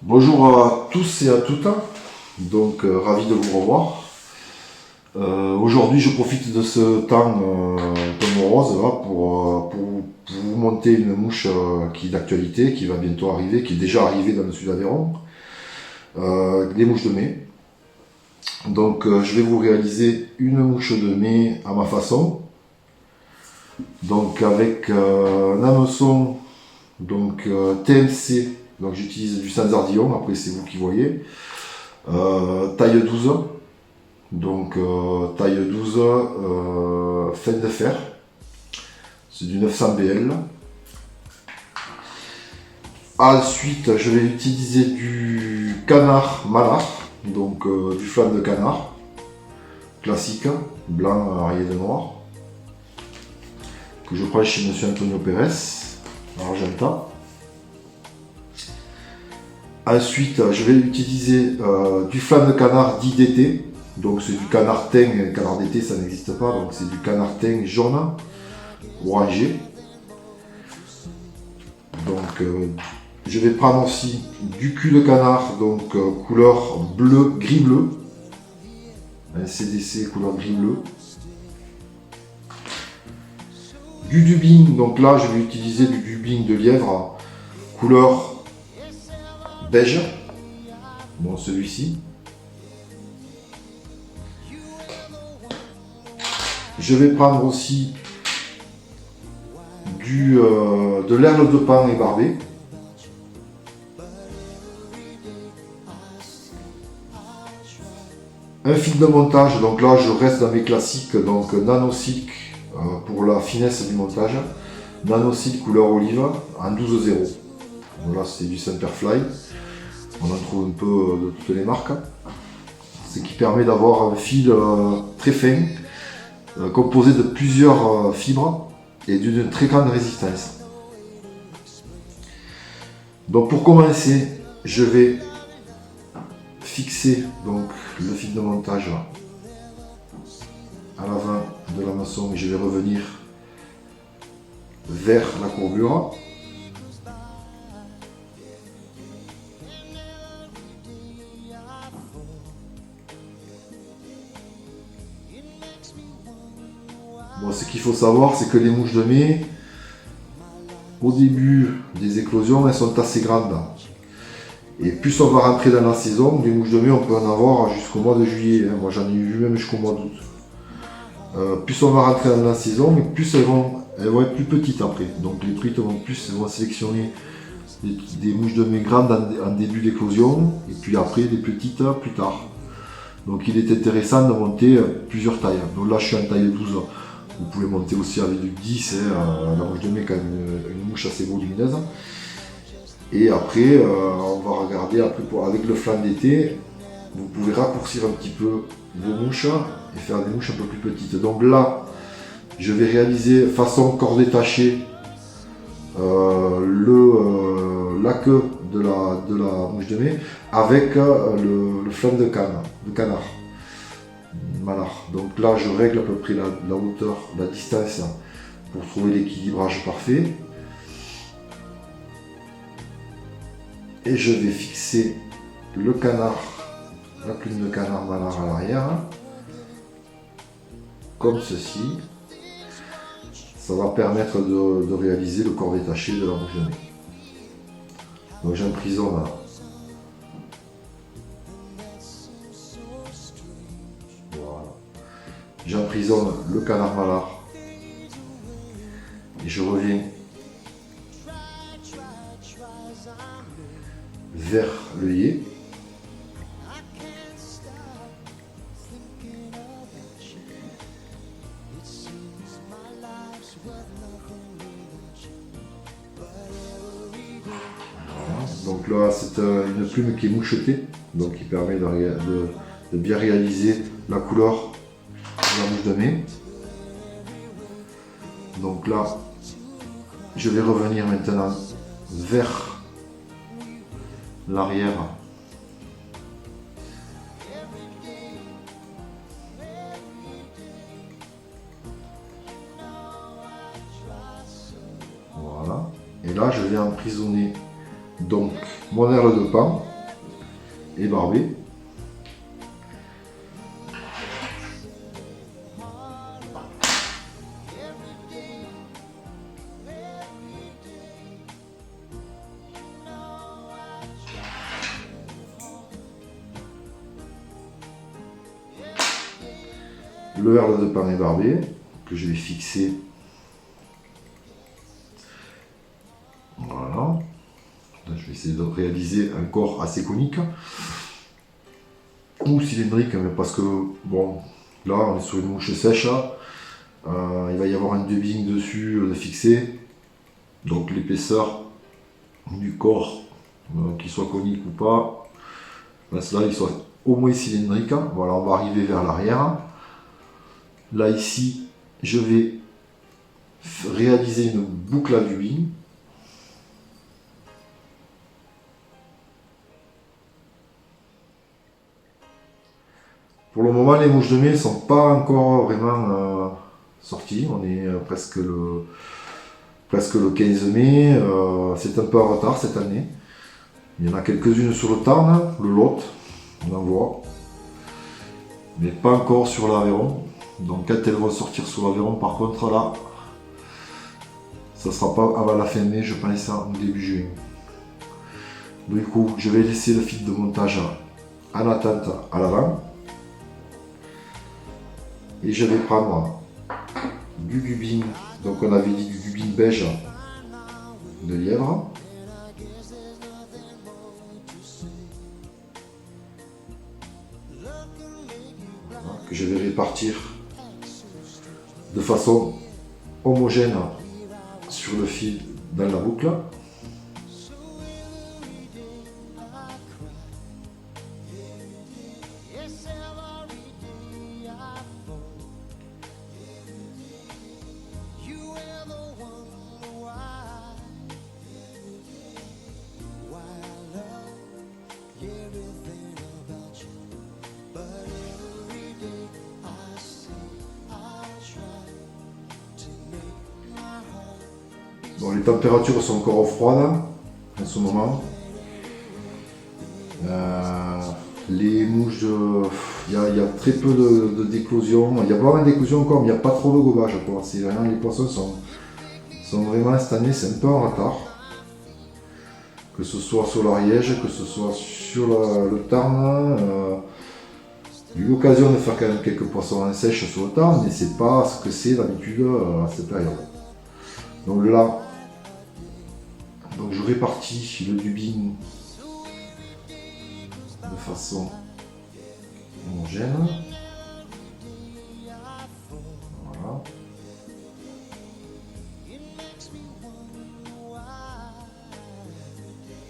Bonjour à tous et à toutes, donc ravi de vous revoir. Aujourd'hui je profite de ce temps de rose là, pour vous monter une mouche qui est d'actualité, qui va bientôt arriver, qui est déjà arrivée dans le sud d'Aveyron, les mouches de mai. Donc je vais vous réaliser une mouche de mai à ma façon, donc avec un hameçon TMC. Donc j'utilise du Sanzardillon, après c'est vous qui voyez. Taille 12, donc taille 12, fin de fer. C'est du 900 BL. Ensuite, je vais utiliser du canard malard, donc du flan de canard, classique, blanc rayé de noir, que je prends chez Monsieur Antonio Pérez, à Argenta. Ensuite, je vais utiliser du flan de canard dit d'été. Donc c'est du canard thym, canard d'été ça n'existe pas, donc c'est du canard thym jaune, orangé. Donc je vais prendre aussi du cul de canard, donc couleur bleu, gris-bleu. Un CDC couleur gris-bleu. Du dubing, donc là je vais utiliser du dubing de lièvre, couleur beige, bon celui-ci. Je vais prendre aussi de l'herbe de pain ébarbée. Un fil de montage, donc là je reste dans mes classiques, donc Nano Silk pour la finesse du montage. Nano Silk couleur olive en 12,0. Voilà, c'est du Semperfly. On en trouve un peu de toutes les marques. Ce qui permet d'avoir un fil très fin, composé de plusieurs fibres et d'une très grande résistance. Donc pour commencer, je vais fixer donc le fil de montage à l'avant de l'hameçon et je vais revenir vers la courbure. Bon, ce qu'il faut savoir, c'est que les mouches de mai, au début des éclosions, elles sont assez grandes. Et plus on va rentrer dans la saison, les mouches de mai, on peut en avoir jusqu'au mois de juillet. Moi, j'en ai vu même jusqu'au mois d'août. Plus on va rentrer dans la saison, mais plus elles vont être plus petites après. Donc les truites vont sélectionner des mouches de mai grandes en début d'éclosion, et puis après des petites plus tard. Donc il est intéressant de monter plusieurs tailles. Donc là, je suis en taille 12. Vous pouvez monter aussi avec du 10, la mouche de mai quand même une mouche assez volumineuse. Et après, on va regarder avec le flan d'été, vous pouvez raccourcir un petit peu vos mouches et faire des mouches un peu plus petites. Donc là, je vais réaliser façon corps détaché la queue de la mouche de mai avec le flan de canard. Malard. Donc là, je règle à peu près la hauteur, la distance pour trouver l'équilibrage parfait. Et je vais fixer le canard, la plume de canard malard à l'arrière, comme ceci. Ça va permettre de réaliser le corps détaché de la mouche de mai. Donc j'emprisonne J'emprisonne le canard malard et je reviens vers l'œillet. Voilà. Donc là, c'est une plume qui est mouchetée, donc qui permet de bien réaliser la couleur la mouche de mai. Donc là, je vais revenir maintenant vers l'arrière. Voilà. Et là, je vais emprisonner donc mon aile de pain et barbé. Le herle de pain est barbé, que je vais fixer. Voilà. Là, je vais essayer de réaliser un corps assez conique. Ou cylindrique, mais parce que, bon, là, on est sur une mouche sèche. Il va y avoir un dubbing dessus de fixé. Donc l'épaisseur du corps, qu'il soit conique ou pas, là, il soit au moins cylindrique. Voilà, on va arriver vers l'arrière. Là, ici, je vais réaliser une boucle à dubbing. Pour le moment, les mouches de mai ne sont pas encore vraiment sorties. On est presque le 15 mai. C'est un peu en retard cette année. Il y en a quelques-unes sur le Tarn, le Lot, on en voit. Mais pas encore sur l'Aveyron. Donc quand elles vont sortir sur l'Aveyron, par contre là, ça sera pas avant la fin mai, je pense, en début juin. Du coup, je vais laisser le fil de montage en attente à l'avant. Et je vais prendre du dubbing, donc on avait dit du dubbing beige de lièvre. Voilà, que je vais répartir de façon homogène sur le fil dans la boucle. Bon, les températures sont encore froides en ce moment. Les mouches, il y a très peu de d'éclosion. Il y a pas mal d'éclosions encore, mais il n'y a pas trop de gobage. C'est vraiment, les poissons sont vraiment cette année, c'est un peu en retard. Que ce soit sur l'Ariège, que ce soit sur le Tarn. J'ai eu l'occasion de faire quand même quelques poissons en sèche sur le Tarn, mais c'est pas ce que c'est d'habitude à cette période. Donc là, je répartis le dubbing de façon homogène. Voilà.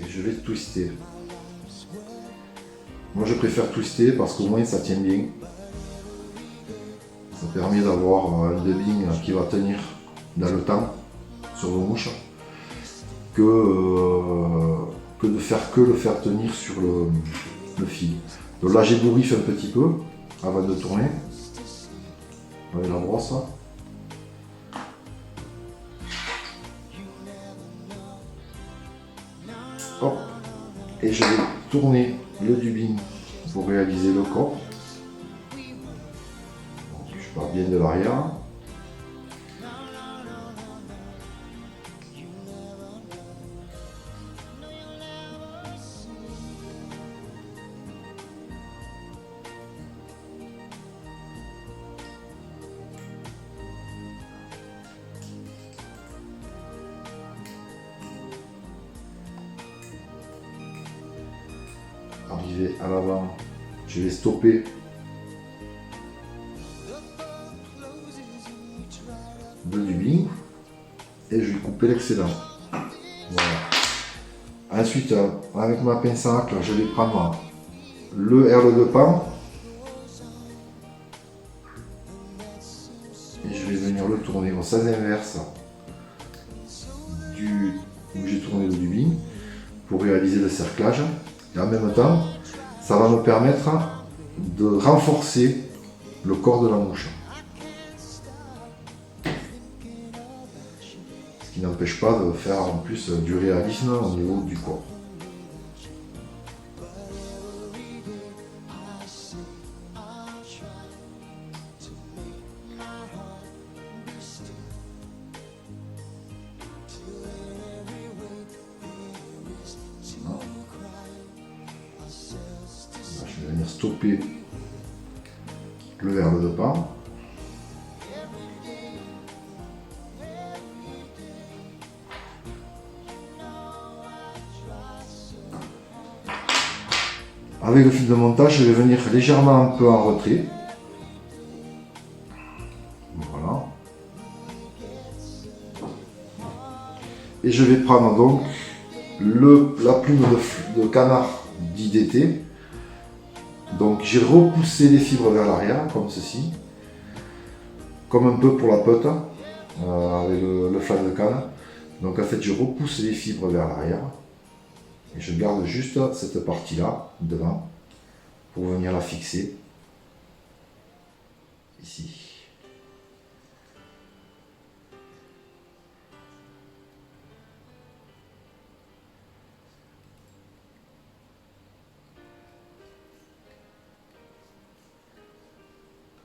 Et je vais twister. Moi je préfère twister parce qu'au moins ça tient bien. Ça permet d'avoir un dubbing qui va tenir dans le temps sur vos mouches que de faire le faire tenir sur le fil. Donc là j'ébouriffe un petit peu avant de tourner avec la brosse. Hop. Et je vais tourner le dubbing pour réaliser le corps. Donc, je pars bien de l'arrière. Arrivé à l'avant, je vais stopper le dubbing et je vais couper l'excédent. Voilà. Ensuite, avec ma pince à nacle, je vais prendre le herle de pain et je vais venir le tourner au sens inverse où j'ai tourné le dubbing pour réaliser le cerclage. Et en même temps, ça va me permettre de renforcer le corps de la mouche. Ce qui n'empêche pas de faire en plus du réalisme au niveau du corps. stopper le verre de pain. Avec le fil de montage, je vais venir légèrement un peu en retrait. Voilà. Et je vais prendre donc la plume de canard d'IDT. Donc j'ai repoussé les fibres vers l'arrière, comme ceci. Comme un peu pour la pote, avec le flanc de canne. Donc en fait je repousse les fibres vers l'arrière. Et je garde juste cette partie-là, devant, pour venir la fixer, ici.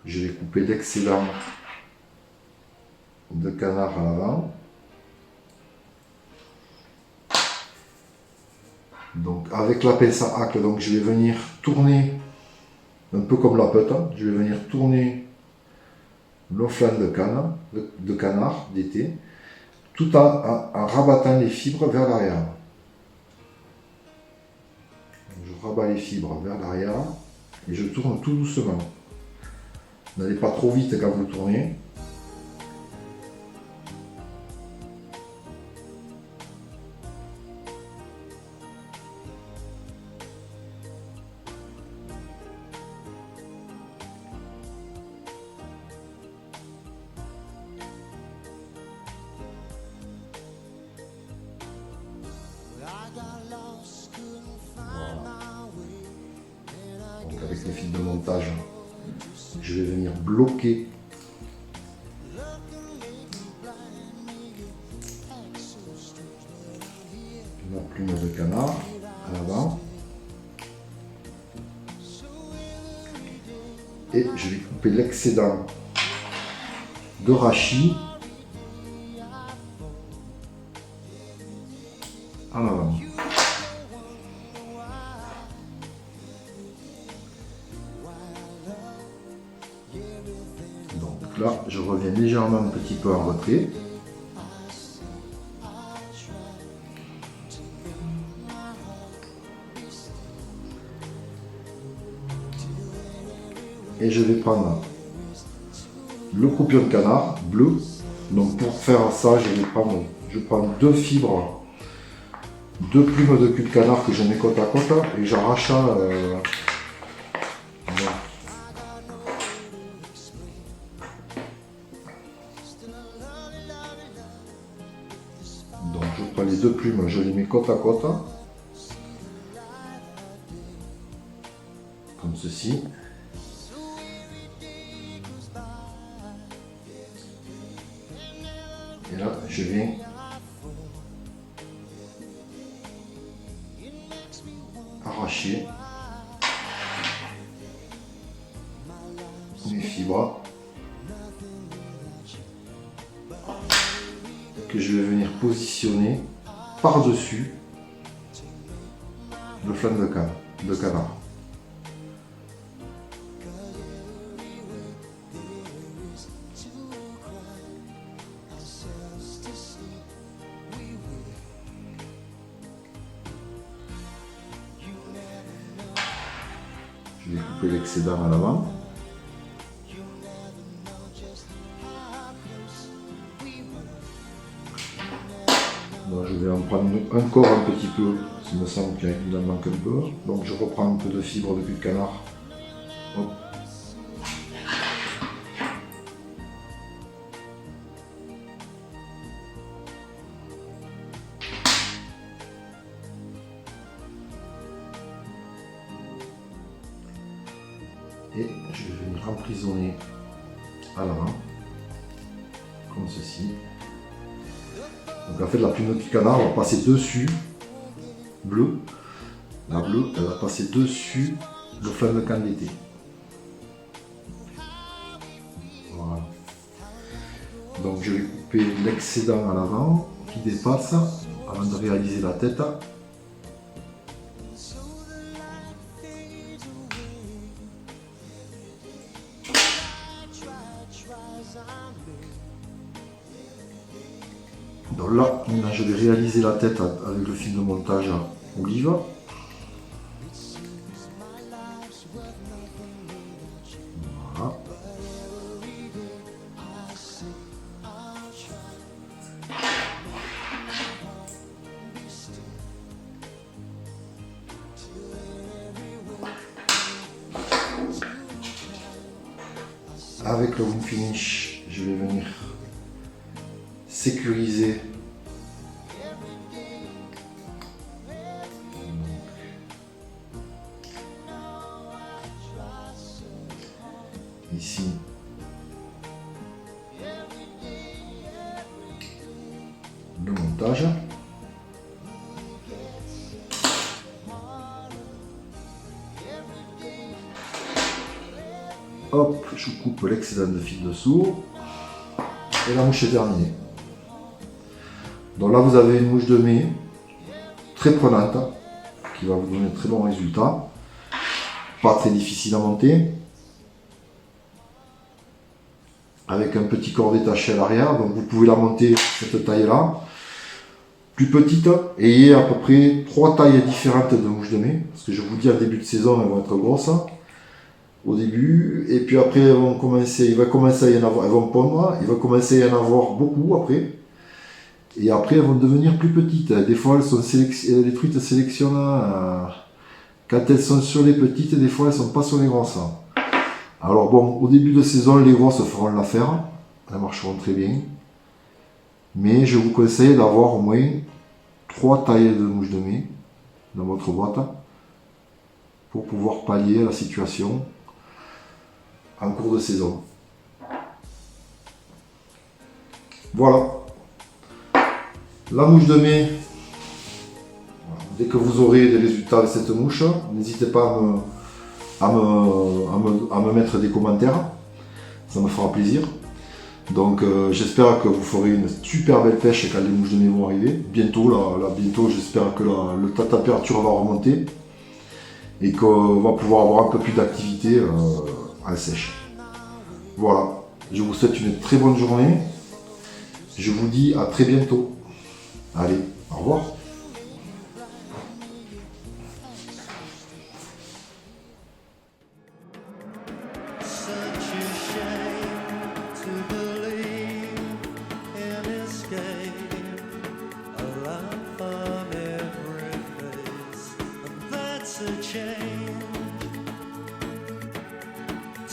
Je vais couper l'excédent de canard à l'avant. Donc avec la pince à hacle, donc je vais venir tourner, un peu comme la pute, je vais venir tourner le flanc de canard d'été, tout en rabattant les fibres vers l'arrière. Je rabats les fibres vers l'arrière et je tourne tout doucement. N'allez pas trop vite quand vous tournez. Donc avec le fil de montage, je vais venir bloquer la plume de canard à l'avant et je vais couper l'excédent de rachis en avant. Donc là, je reviens légèrement un petit peu en retrait. Et je vais prendre le croupion de canard bleu. Donc pour faire ça, je prends deux fibres, deux plumes de cul de canard que je mets côte à côte et j'arrache. Donc je prends les deux plumes, je les mets côte à côte, comme ceci. Et là, je viens arracher les fibres que je vais venir positionner par-dessus le flanc de canard. Je vais couper l'excédent à l'avant. Je vais en prendre encore un petit peu, il me semble qu'il en manque un peu. Donc je reprends un peu de fibre de cul de canard. Hop. Et je vais venir emprisonner à l'avant, comme ceci. Donc en fait la plume de canard va passer dessus, bleu, la bleue, elle va passer dessus le flanc de canne d'été. Voilà. Donc je vais couper l'excédent à l'avant qui dépasse avant de réaliser la tête. Donc là, maintenant, je vais réaliser la tête avec le film de montage olive. Voilà. Avec le Wound Finish, je vais venir sécuriser ici le montage. Hop, je coupe l'excédent de fil dessous et la mouche est terminée. Donc là vous avez une mouche de mai très prenante qui va vous donner de très bons résultats, pas très difficile à monter, avec un petit corps détaché à l'arrière. Donc vous pouvez la monter cette taille là, plus petite, et il y a à peu près 3 tailles différentes de mouches de mai, parce que je vous dis en début de saison elles vont être grosses au début, et puis après il va commencer à y en avoir, elles vont pondre, il va commencer à y en avoir beaucoup après, et après elles vont devenir plus petites. Des fois les truites sélectionnent quand elles sont sur les petites, des fois elles sont pas sur les grosses. Alors bon, au début de saison les grosses feront l'affaire, elles marcheront très bien, mais je vous conseille d'avoir au moins 3 tailles de mouches de mai dans votre boîte pour pouvoir pallier à la situation en cours de saison. Voilà. La mouche de mai, dès que vous aurez des résultats de cette mouche, n'hésitez pas à me mettre des commentaires, ça me fera plaisir. Donc j'espère que vous ferez une super belle pêche quand les mouches de mai vont arriver. Bientôt, bientôt j'espère que la température va remonter et qu'on va pouvoir avoir un peu plus d'activité en sèche. Voilà, je vous souhaite une très bonne journée. Je vous dis à très bientôt. Allez, au revoir.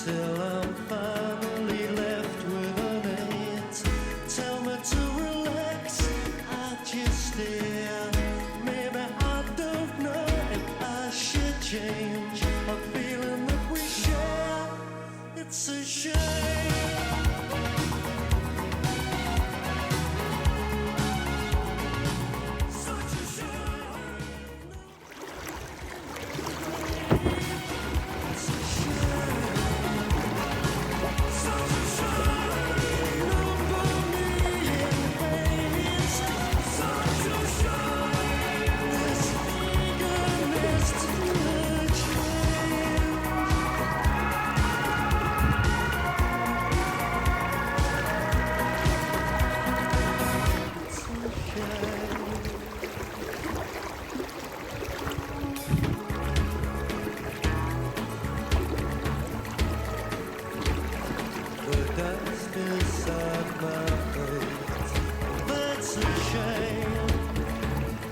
Till I'm finally left with an eight. Tell me to relax, I just stare. Maybe I don't know if I should change a feeling that we share. It's a shame.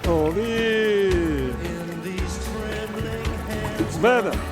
Oli! Bebe!